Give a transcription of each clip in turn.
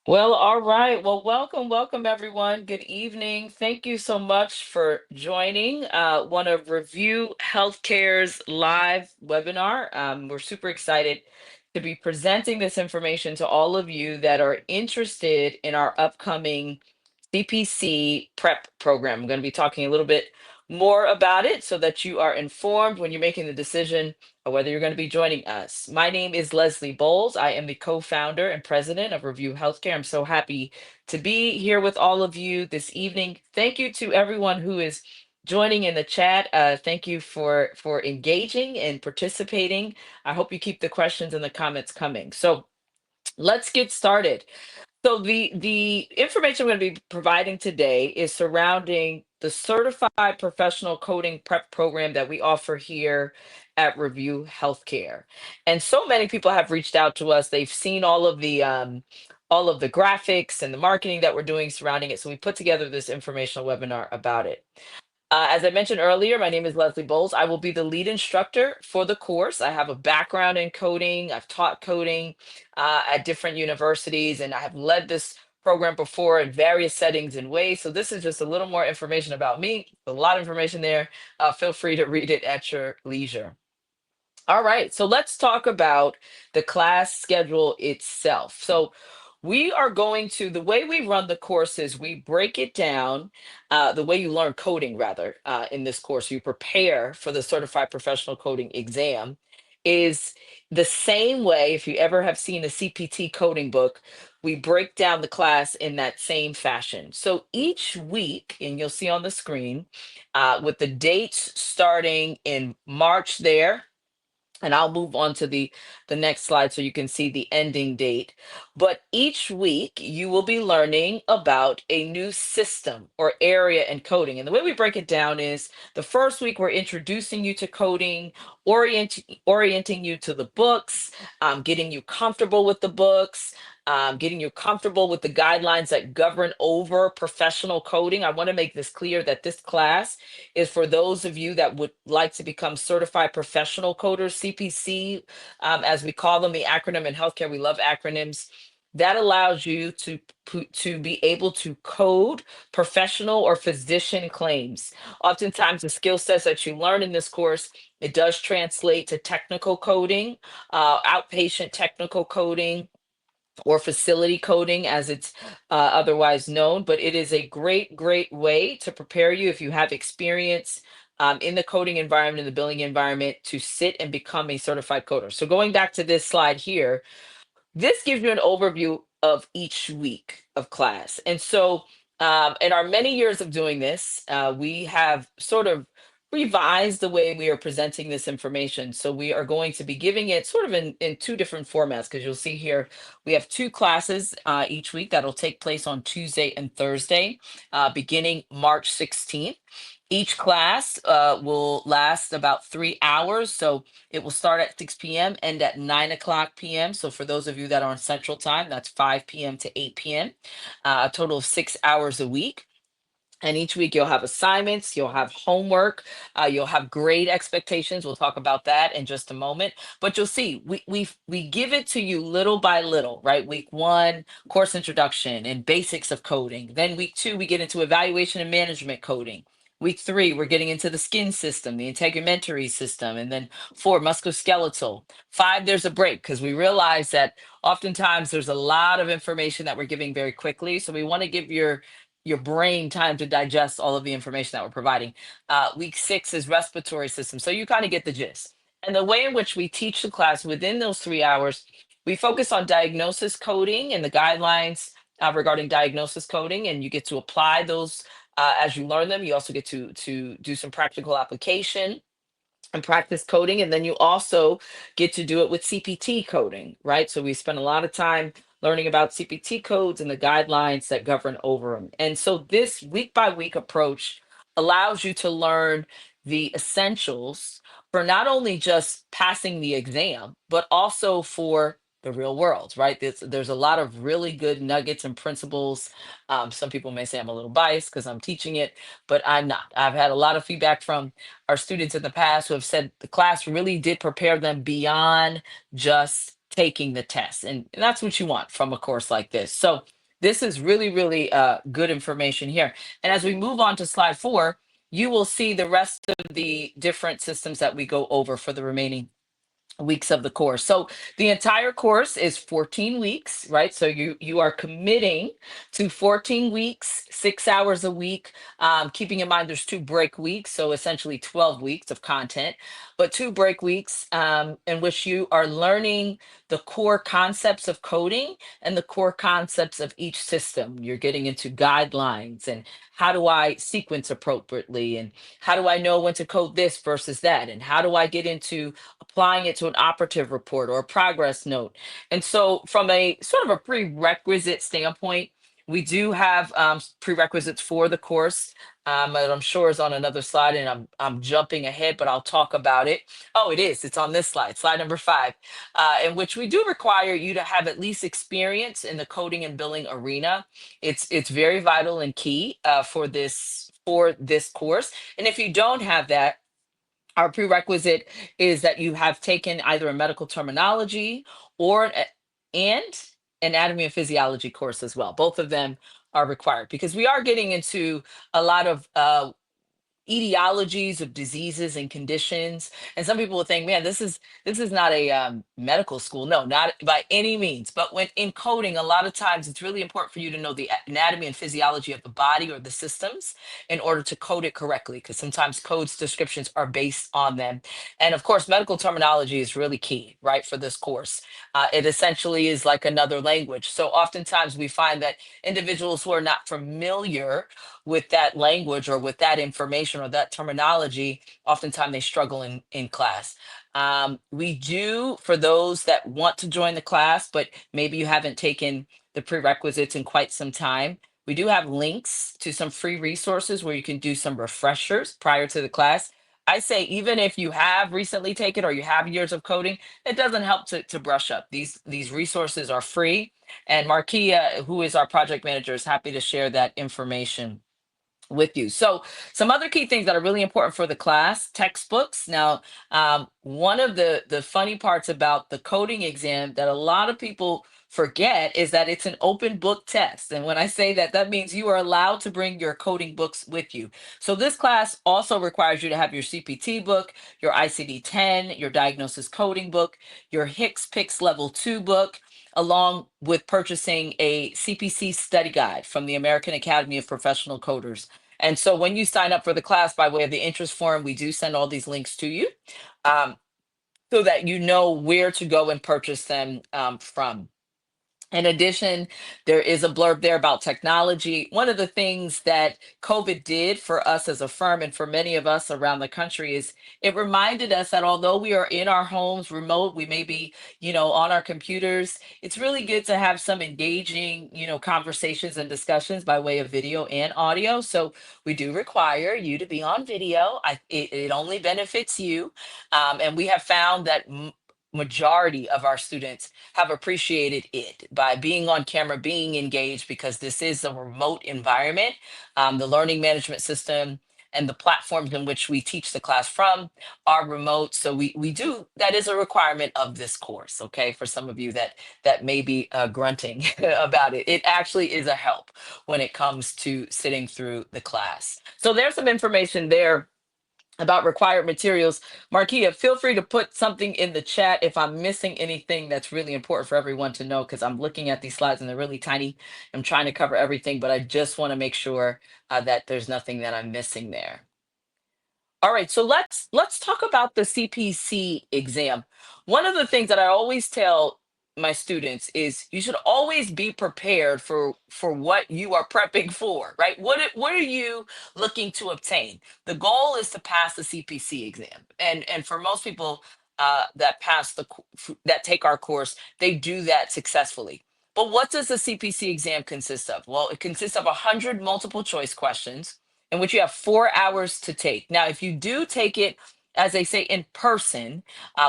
Well, all right. Well, welcome everyone. Good evening. Thank you so much for joining one of Review Healthcare's live webinar. We're super excited to be presenting this information to all of you that are interested in our upcoming CPC prep program. I'm going to be talking a little bit more about it so that you are informed when you're making the decision of whether you're going to be joining us. My name is Leslie Bowles. I am the co-founder and president of Review Healthcare. I'm so happy to be here with all of you this evening. Thank you to everyone who is joining in the chat. Thank you for engaging and participating. I hope you keep the questions and the comments coming. So let's get started. So the information I'm going to be providing today is surrounding the Certified Professional Coding Prep Program that we offer here at Review Healthcare. And so many people have reached out to us. They've seen all of the graphics and the marketing that we're doing surrounding it. So we put together this informational webinar about it. As I mentioned earlier, my name is Leslie Bowles. I will be the lead instructor for the course. I have a background in coding. I've taught coding at different universities, and I have led this program before in various settings and ways. So this is just a little more information about me. A lot of information there. Feel free to read it at your leisure. All right, so let's talk about the class schedule itself. So we are going to, the way we run the courses, we break it down, the way you learn coding rather, in this course, you prepare for the Certified Professional Coding exam, is the same way. If you ever have seen a CPT coding book, we break down the class in that same fashion. So each week, and you'll see on the screen, with the dates starting in March there, and I'll move on to the next slide so you can see the ending date. But each week you will be learning about a new system or area in coding. And the way we break it down is the first week we're introducing you to coding, orienting you to the books, getting you comfortable with the books, getting you comfortable with the guidelines that govern over professional coding. I want to make this clear that this class is for those of you that would like to become certified professional coders, CPC, as we call them, the acronym in healthcare. We love acronyms. That allows you to be able to code professional or physician claims. Oftentimes, the skill sets that you learn in this course, it does translate to technical coding, outpatient technical coding, or facility coding as it's otherwise known. But it is a great way to prepare you if you have experience in the coding environment, in the billing environment, to sit and become a certified coder. So going back to this slide here, this gives you an overview of each week of class. And so, in our many years of doing this, we have sort of revised the way we are presenting this information. So we are going to be giving it sort of in two different formats, because you'll see here we have two classes each week that'll take place on Tuesday and Thursday, beginning March 16th. Each class will last about 3 hours. So it will start at 6 p.m., end at 9 o'clock p.m. So for those of you that are on Central Time, that's 5 p.m. to 8 p.m., a total of 6 hours a week. And each week you'll have assignments, you'll have homework, you'll have grade expectations. We'll talk about that in just a moment. But you'll see, we give it to you little by little, right? Week one, course introduction and basics of coding. Then week two, we get into evaluation and management coding. Week three, we're getting into the skin system, the integumentary system, and then four, musculoskeletal. Five, there's a break because we realize that oftentimes there's a lot of information that we're giving very quickly. So we want to give your brain time to digest all of the information that we're providing. Week six is respiratory system. So you kind of get the gist. And the way in which we teach the class within those 3 hours, we focus on diagnosis coding and the guidelines regarding diagnosis coding, and you get to apply those as you learn them. You also get to do some practical application and practice coding. And then you also get to do it with CPT coding, right? So we spend a lot of time learning about CPT codes and the guidelines that govern over them. And so this week by week approach allows you to learn the essentials for not only just passing the exam, but also for the real world, right? There's a lot of really good nuggets and principles. Some people may say I'm a little biased because I'm teaching it, but I'm not. I've had a lot of feedback from our students in the past who have said the class really did prepare them beyond just taking the test. And that's what you want from a course like this. So this is really, really good information here. And as we move on to slide 4, you will see the rest of the different systems that we go over for the remaining weeks of the course. So the entire course is 14 weeks, right? So you are committing to 14 weeks, 6 hours a week, keeping in mind there's 2 break weeks, so essentially 12 weeks of content, but 2 break weeks in which you are learning the core concepts of coding and the core concepts of each system. You're getting into guidelines and how do I sequence appropriately, and how do I know when to code this versus that, and how do I get into applying it to an operative report or a progress note. And so, from a sort of a prerequisite standpoint, we do have prerequisites for the course. And I'm sure is on another slide, and I'm jumping ahead, but I'll talk about it. Oh, it is. It's on this slide, slide number 5, in which we do require you to have at least experience in the coding and billing arena. It's very vital and key for this course. And if you don't have that, our prerequisite is that you have taken either a medical terminology or and anatomy and physiology course as well. Both of them are required because we are getting into a lot of etiologies of diseases and conditions. And some people will think, man, this is not a medical school. No, not by any means. But when in coding, a lot of times it's really important for you to know the anatomy and physiology of the body or the systems in order to code it correctly, because sometimes codes descriptions are based on them. And of course, medical terminology is really key, right, for this course. It essentially is like another language. So oftentimes we find that individuals who are not familiar with that language or with that information or that terminology, oftentimes they struggle in class. We do, for those that want to join the class, but maybe you haven't taken the prerequisites in quite some time, we do have links to some free resources where you can do some refreshers prior to the class. I say, even if you have recently taken or you have years of coding, it doesn't help to brush up. These resources are free. And Markia, who is our project manager, is happy to share that information with you. So some other key things that are really important for the class: textbooks. Now, one of the funny parts about the coding exam that a lot of people forget is that it's an open book test. And when I say that, that means you are allowed to bring your coding books with you. So this class also requires you to have your CPT book, your ICD-10, your diagnosis coding book, your HCPCS level 2 book, along with purchasing a CPC study guide from the American Academy of Professional Coders. And so when you sign up for the class by way of the interest form, we do send all these links to you, um, so that you know where to go and purchase them from. In addition, there is a blurb there about technology. One of the things that COVID did for us as a firm and for many of us around the country is it reminded us that although we are in our homes remote, we may be, on our computers, it's really good to have some engaging, conversations and discussions by way of video and audio. So we do require you to be on video. It only benefits you. And we have found that majority of our students have appreciated it by being on camera, being engaged, because this is a remote environment. The learning management system and the platforms in which we teach the class from are remote. So we do, that is a requirement of this course. Okay. For some of you that may be grunting about it, it actually is a help when it comes to sitting through the class. So there's some information there about required materials. Markia, feel free to put something in the chat if I'm missing anything that's really important for everyone to know, because I'm looking at these slides and they're really tiny. I'm trying to cover everything, but I just want to make sure that there's nothing that I'm missing there. All right, so let's talk about the CPC exam. One of the things that I always tell my students is you should always be prepared for what you are prepping for, right? What are you looking to obtain? The goal is to pass the CPC exam, and for most people that pass that take our course, they do that successfully. But what does the CPC exam consist of? Well, it consists of 100 multiple choice questions in which you have 4 hours to take. Now, if you do take it, as they say, in person,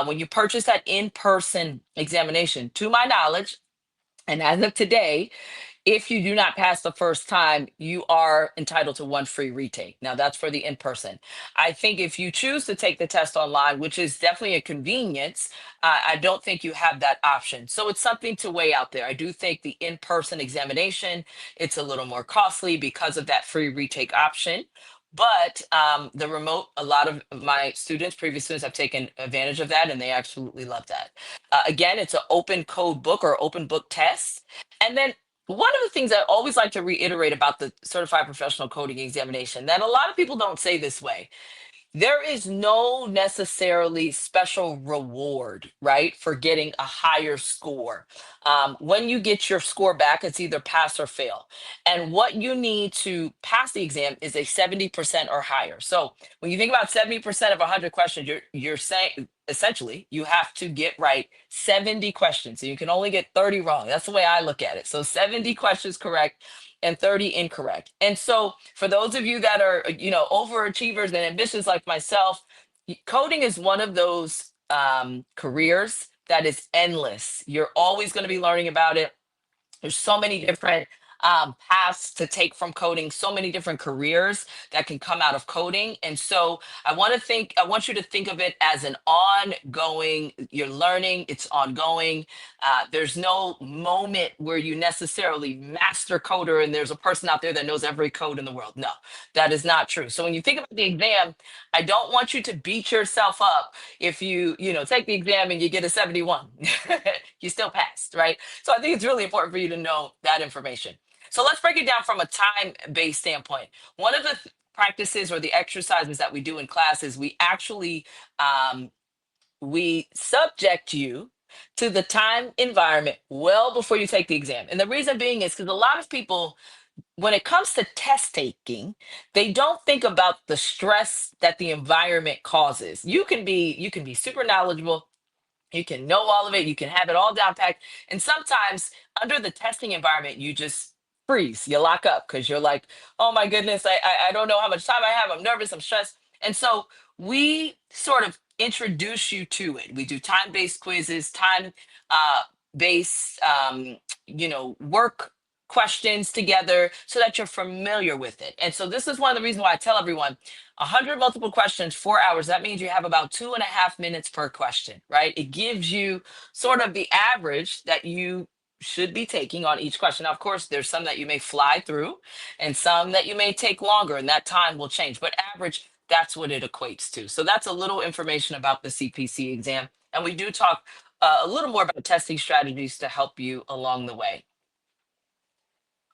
when you purchase that in person examination, to my knowledge, and as of today, If you do not pass the first time, you are entitled to one free retake. Now, that's for the in person. I think if you choose to take the test online, which is definitely a convenience, I don't think you have that option. So it's something to weigh out there. I do think the in person examination, it's a little more costly because of that free retake option. But the remote, a lot of my students, previous students, have taken advantage of that and they absolutely love that. Again, it's an open code book or open book test. And then one of the things I always like to reiterate about the certified professional coding examination that a lot of people don't say this way, there is no necessarily special reward, right, for getting a higher score. When you get your score back, it's either pass or fail. And what you need to pass the exam is a 70% or higher. So when you think about 70% of 100 questions, you're saying essentially you have to get right 70 questions. So you can only get 30 wrong. That's the way I look at it. So 70 questions correct and 30 incorrect. And so for those of you that are, overachievers and ambitious like myself, coding is one of those careers that is endless. You're always going to be learning about it. There's so many different paths to take from coding, so many different careers that can come out of coding. And so I want you to think of it as an ongoing, you're learning, it's ongoing. There's no moment where you necessarily master coder and there's a person out there that knows every code in the world. No, that is not true. So when you think about the exam, I don't want you to beat yourself up if take the exam and you get a 71. You still passed, right? So I think it's really important for you to know that information. So let's break it down from a time-based standpoint. One of the practices or the exercises that we do in class is we actually we subject you to the time environment well before you take the exam. And the reason being is because a lot of people, when it comes to test taking, they don't think about the stress that the environment causes. You can be super knowledgeable, you can know all of it, you can have it all down packed. And sometimes under the testing environment, you just freeze, you lock up because you're like, oh my goodness, I don't know how much time I have. I'm nervous, I'm stressed. And so we sort of introduce you to it. We do time-based quizzes, time based work questions together so that you're familiar with it. And so this is one of the reasons why I tell everyone 100 multiple questions, 4 hours. That means you have about 2.5 minutes per question, right? It gives you sort of the average that you should be taking on each question. Now, of course, there's some that you may fly through and some that you may take longer, and that time will change. But average, that's what it equates to. So that's a little information about the CPC exam. And we do talk a little more about testing strategies to help you along the way.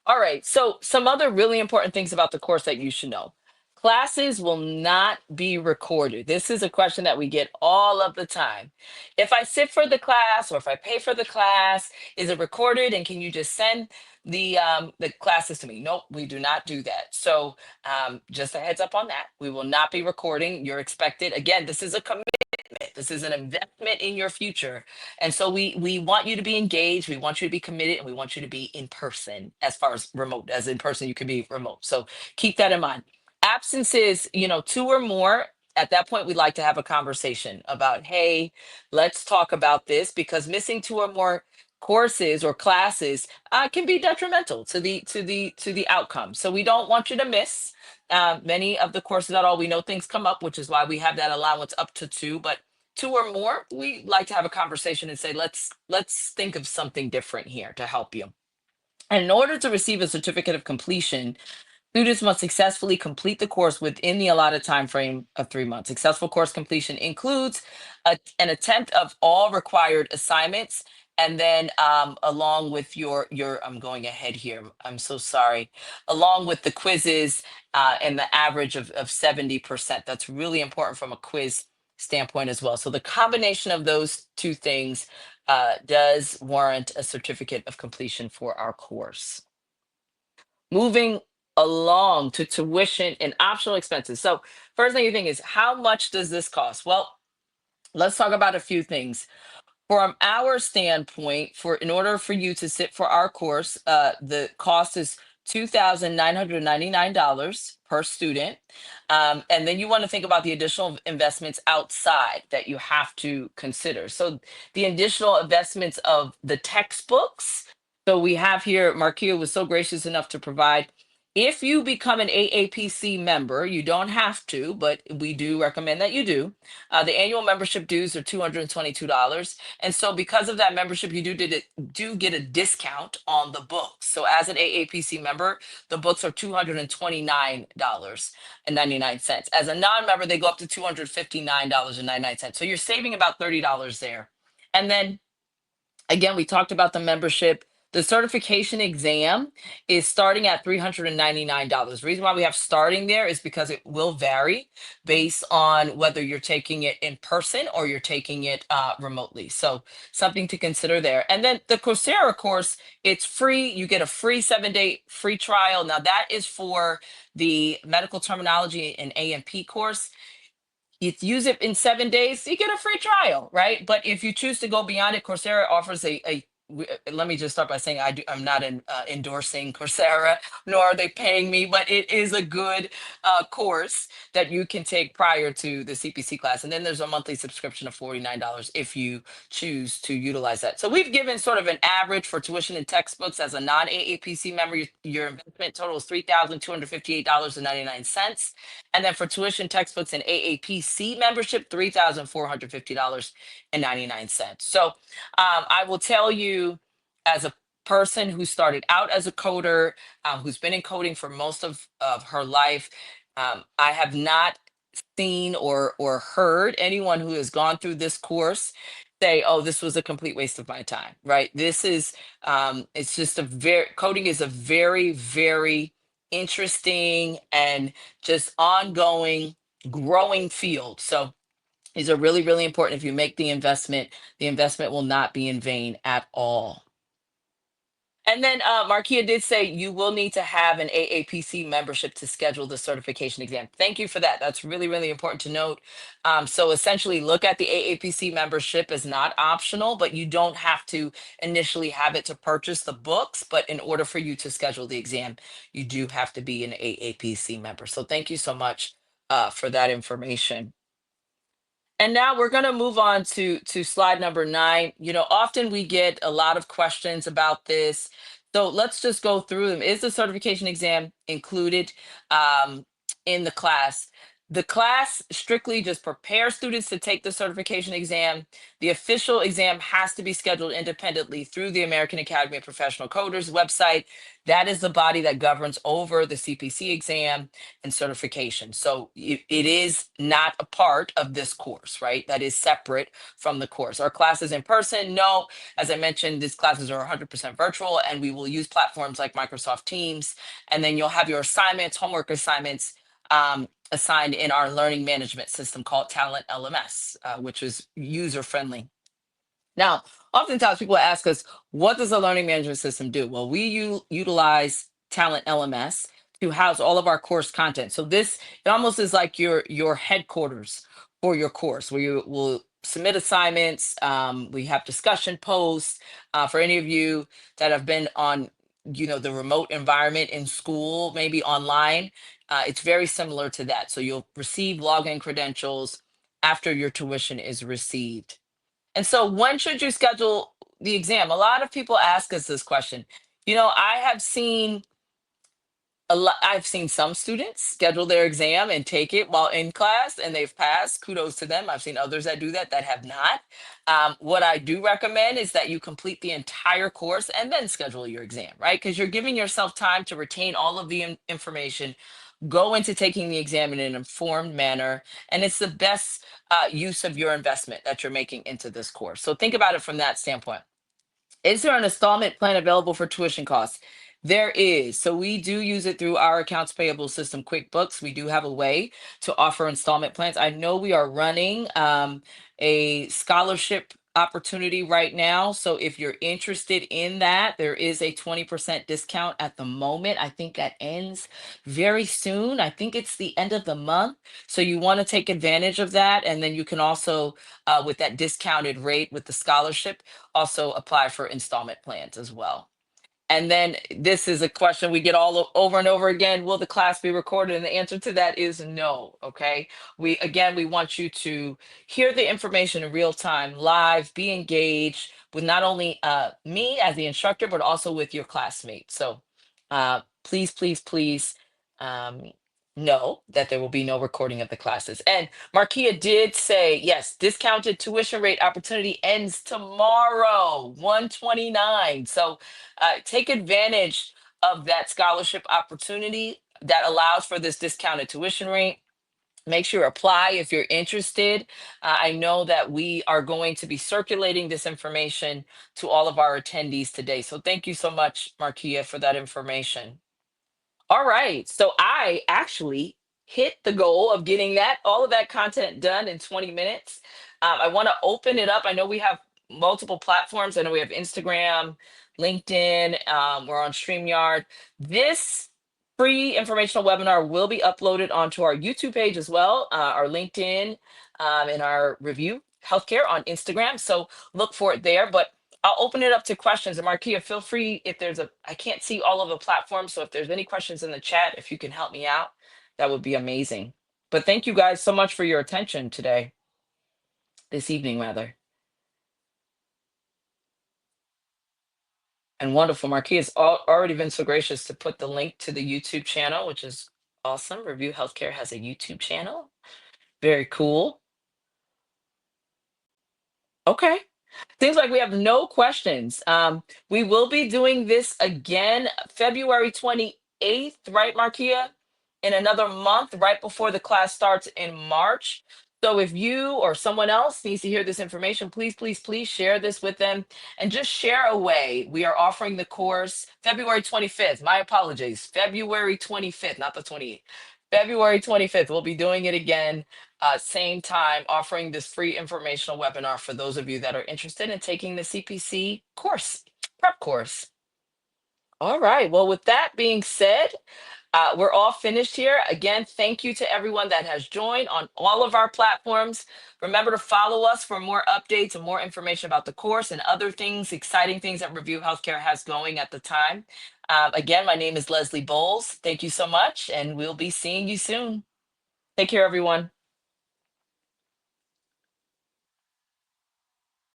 All right. So, some other really important things about the course that you should know. Classes will not be recorded. This is a question that we get all of the time. If I sit for the class or if I pay for the class, is it recorded and can you just send the classes to me? Nope, we do not do that. So, just a heads up on that. We will not be recording. You're expected. Again, this is a commitment. This is an investment in your future. And so we want you to be engaged, we want you to be committed, and we want you to be in person. As far as remote, as in person, you can be remote. So keep that in mind. Absences, two or more. At that point, we'd like to have a conversation about, hey, let's talk about this because missing two or more courses or classes can be detrimental to the outcome. So we don't want you to miss many of the courses at all. We know things come up, which is why we have that allowance up to two, but two or more, we like to have a conversation and say, let's think of something different here to help you. And in order to receive a certificate of completion, students must successfully complete the course within the allotted time frame of 3 months. Successful course completion includes an attempt of all required assignments, and then along with your I'm going ahead here. I'm so sorry. Along with the quizzes and the average of 70%. That's really important from a quiz standpoint as well. So the combination of those two things does warrant a certificate of completion for our course. Moving along to tuition and optional expenses. So first thing you think is, how much does this cost? Well, let's talk about a few things. From our standpoint, in order for you to sit for our course, the cost is $2,999 per student. And then you want to think about the additional investments outside that you have to consider. So the additional investments of the textbooks, So we have here, Markia was so gracious enough to provide. If you become an AAPC member, you don't have to, but we do recommend that you do. The annual membership dues are $222. And so because of that membership, you do get a discount on the books. So as an AAPC member, the books are $229.99. As a non-member, they go up to $259.99. So you're saving about $30 there. And then again, we talked about the membership. The certification exam is starting at $399. The reason why we have starting there is because it will vary based on whether you're taking it in person or you're taking it remotely. So something to consider there. And then the Coursera course, it's free. You get a free 7-day free trial. Now that is for the medical terminology and AMP course. You use it in 7 days, you get a free trial, right? But if you choose to go beyond it, Coursera offers let me just start by saying I'm not endorsing Coursera, nor are they paying me, but it is a good course that you can take prior to the CPC class. And then there's a monthly subscription of $49 if you choose to utilize that. So we've given sort of an average for tuition and textbooks as a non-AAPC member. Your investment total is $3,258.99. And then for tuition, textbooks, and AAPC membership, $3,450.99. So I will tell you, as a person who started out as a coder, who's been in coding for most of her life, I have not seen or heard anyone who has gone through this course say, oh, this was a complete waste of my time, right? This is, it's just coding is a very, very interesting and just ongoing growing field. So these are really, really important. If you make the investment will not be in vain at all. And then Markia did say you will need to have an AAPC membership to schedule the certification exam. Thank you for that. That's really, really important to note. So essentially look at the AAPC membership as not optional, but you don't have to initially have it to purchase the books. But in order for you to schedule the exam, you do have to be an AAPC member. So thank you so much for that information. And now we're going to move on to slide number 9. You know, often we get a lot of questions about this. So let's just go through them. Is the certification exam included in the class? The class strictly just prepares students to take the certification exam. The official exam has to be scheduled independently through the American Academy of Professional Coders website. That is the body that governs over the CPC exam and certification. So it is not a part of this course, right? That is separate from the course. Our classes in person, no. As I mentioned, these classes are 100% virtual, and we will use platforms like Microsoft Teams. And then you'll have your assignments, homework assignments, assigned in our learning management system called Talent LMS, which is user friendly. Now, oftentimes people ask us, what does a learning management system do? Well, we utilize Talent LMS to house all of our course content. So this, it almost is like your headquarters for your course, where you will submit assignments. We have discussion posts for any of you that have been on, you know, the remote environment in school, maybe online. It's very similar to that. So you'll receive login credentials after your tuition is received. And so when should you schedule the exam? A lot of people ask us this question. You know, I've seen some students schedule their exam and take it while in class and they've passed. Kudos to them. I've seen others that do that have not. What I do recommend is that you complete the entire course and then schedule your exam, right? Because you're giving yourself time to retain all of the information, go into taking the exam in an informed manner, and it's the best use of your investment that you're making into this course. So think about it from that standpoint. Is there an installment plan available for tuition costs? There is. So we do use it through our accounts payable system, QuickBooks. We do have a way to offer installment plans. I know we are running a scholarship opportunity right now. So if you're interested in that, there is a 20% discount at the moment. I think that ends very soon. I think it's the end of the month. So you want to take advantage of that. And then you can also, with that discounted rate with the scholarship, also apply for installment plans as well. And then this is a question we get over and over again. Will the class be recorded? And the answer to that is no. Okay. We want you to hear the information in real time, live, be engaged with not only me as the instructor, but also with your classmates. So please, please, please um, know that there will be no recording of the classes. And Markia did say, yes, discounted tuition rate opportunity ends tomorrow, 129. So take advantage of that scholarship opportunity that allows for this discounted tuition rate. Make sure you apply if you're interested. I know that we are going to be circulating this information to all of our attendees today. So thank you so much, Markia, for that information. All right. So I actually hit the goal of getting that all of that content done in 20 minutes. I want to open it up. I know we have multiple platforms. I know we have Instagram, LinkedIn. We're on StreamYard. This free informational webinar will be uploaded onto our YouTube page as well, our LinkedIn, and our Review Healthcare on Instagram. So look for it there. But I'll open it up to questions. And Markia, feel free if I can't see all of the platforms. So if there's any questions in the chat, if you can help me out, that would be amazing. But thank you guys so much for your attention today, this evening rather. And wonderful. Markia has already been so gracious to put the link to the YouTube channel, which is awesome. Review Healthcare has a YouTube channel. Very cool. Okay. Seems like we have no questions. We will be doing this again February 28th, right, Markia? In another month, right before the class starts in March. So if you or someone else needs to hear this information, please, please, please share this with them and just share away. We are offering the course February 25th. My apologies. February 25th, not the 28th. February 25th. We'll be doing it again same time, offering this free informational webinar for those of you that are interested in taking the CPC course, prep course. All right. Well, with that being said, we're all finished here. Again, thank you to everyone that has joined on all of our platforms. Remember to follow us for more updates and more information about the course and other things, exciting things that Review Healthcare has going at the time. Again, my name is Leslie Bowles. Thank you so much, and we'll be seeing you soon. Take care, everyone.